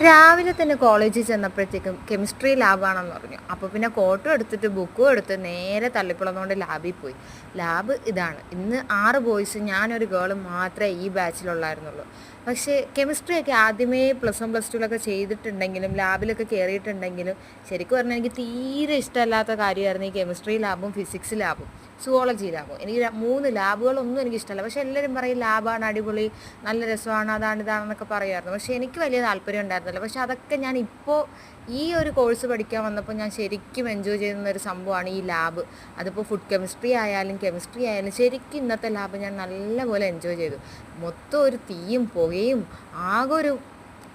രാവിലെ തന്നെ കോളേജിൽ ചെന്നപ്പോഴത്തേക്കും കെമിസ്ട്രി ലാബാണെന്ന് പറഞ്ഞു. അപ്പോൾ പിന്നെ കോട്ടും എടുത്തിട്ട് ബുക്കും എടുത്ത് നേരെ തള്ളിപ്പുളന്നുകൊണ്ട് ലാബിൽ പോയി. ലാബ് ഇതാണ്. ഇന്ന് 6 ബോയ്സും ഞാനൊരു ഗേളും മാത്രമേ ഈ ബാച്ചിലുള്ളായിരുന്നുള്ളൂ. പക്ഷേ കെമിസ്ട്രിയൊക്കെ ആദ്യമേ +1 +2 ചെയ്തിട്ടുണ്ടെങ്കിലും ലാബിലൊക്കെ കയറിയിട്ടുണ്ടെങ്കിലും ശരിക്കും പറഞ്ഞാൽ എനിക്ക് തീരെ ഇഷ്ടമല്ലാത്ത കാര്യമായിരുന്നു ഈ കെമിസ്ട്രി ലാബും ഫിസിക്സ് ലാബും സുവോളജി ലാബും. എനിക്ക് 3 ലാബുകളൊന്നും എനിക്ക് ഇഷ്ടമല്ല. പക്ഷേ എല്ലാവരും പറയും ലാബാണ് അടിപൊളി, നല്ല രസമാണ്, അതാണ് ഇതാണെന്നൊക്കെ പറയുമായിരുന്നു. പക്ഷേ എനിക്ക് വലിയ താല്പര്യം ഉണ്ടായിരുന്നില്ല. പക്ഷേ അതൊക്കെ ഞാൻ ഇപ്പോൾ ഈ ഒരു കോഴ്സ് പഠിക്കാൻ വന്നപ്പോൾ ഞാൻ ശരിക്കും എൻജോയ് ചെയ്യുന്ന ഒരു സംഭവമാണ് ഈ ലാബ്. അതിപ്പോൾ ഫുഡ് കെമിസ്ട്രി ആയാലും കെമിസ്ട്രി ആയാലും ശരിക്കും ഇന്നത്തെ ലാബ് ഞാൻ നല്ലപോലെ എൻജോയ് ചെയ്തു. മൊത്തം ഒരു തീയും പുകയും ആകെ ഒരു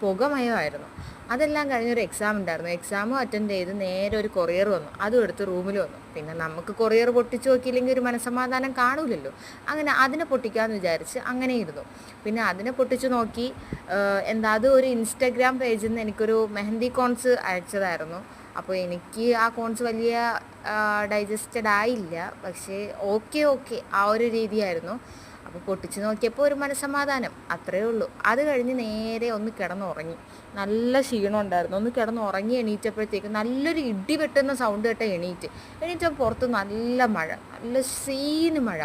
പുകമയമായിരുന്നു. അതെല്ലാം കഴിഞ്ഞൊരു എക്സാം ഉണ്ടായിരുന്നു. എക്സാമും അറ്റൻഡ് ചെയ്ത് നേരെ ഒരു കൊറിയർ വന്നു. അതും എടുത്ത് റൂമിൽ വന്നു. പിന്നെ നമുക്ക് കൊറിയർ പൊട്ടിച്ച് നോക്കിയില്ലെങ്കിൽ ഒരു മനസ്സമാധാനം കാണൂലല്ലോ. അങ്ങനെ അതിനെ പൊട്ടിക്കാമെന്ന് വിചാരിച്ച് അങ്ങനെ ഇരുന്നു. പിന്നെ അതിനെ പൊട്ടിച്ച് നോക്കി. അത് ഒരു ഇൻസ്റ്റാഗ്രാം പേജിൽ നിന്ന് എനിക്കൊരു മെഹന്തി കോൺസ് അയച്ചതായിരുന്നു. അപ്പോൾ എനിക്ക് ആ കോൺസ് വലിയ ഡൈജസ്റ്റഡ് ആയില്ല. പക്ഷേ ഓക്കെ ആ ഒരു രീതിയായിരുന്നു. അപ്പോൾ പൊട്ടിച്ച് നോക്കിയപ്പോൾ ഒരു മനസ്സമാധാനം, അത്രയേ ഉള്ളൂ. അത് കഴിഞ്ഞ് നേരെ ഒന്ന് കിടന്നുറങ്ങി. നല്ല ക്ഷീണം ഉണ്ടായിരുന്നു. ഒന്ന് കിടന്നുറങ്ങി എണീറ്റപ്പോഴത്തേക്കും നല്ലൊരു ഇടി വെട്ടുന്ന സൗണ്ട് കേട്ട എണീറ്റപ്പോൾ പുറത്ത് നല്ല മഴ, നല്ല സീന് മഴ.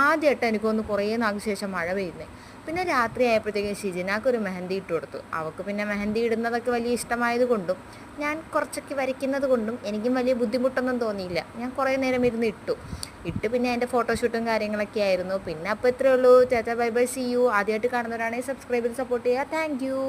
ആദ്യമായിട്ട് എനിക്കൊന്ന് കുറേ നാൾക്ക് ശേഷം മഴ പെയ്യുന്നത്. പിന്നെ രാത്രി ആയപ്പോഴത്തേക്കും ഷിജിനാക്കൊരു മെഹന്തി ഇട്ട് കൊടുത്തു. അവൾക്ക് പിന്നെ മെഹന്തി ഇടുന്നതൊക്കെ വലിയ ഇഷ്ടമായത് കൊണ്ടും ഞാൻ കുറച്ചൊക്കെ വരയ്ക്കുന്നത് കൊണ്ടും എനിക്കും വലിയ ബുദ്ധിമുട്ടൊന്നും തോന്നിയില്ല. ഞാൻ കുറേ നേരം ഇരുന്ന് ഇട്ട് പിന്നെ അതിൻ്റെ ഫോട്ടോഷൂട്ടും കാര്യങ്ങളൊക്കെ ആയിരുന്നു. പിന്നെ അപ്പോൾ ഇത്രയേ ഉള്ളൂ. Tata bye bye, see you. ആദ്യമായിട്ട് കാണുന്നവരാണെങ്കിൽ സബ്സ്ക്രൈബ് ചെയ്ത് സപ്പോർട്ട് ചെയ്യുക. Thank U.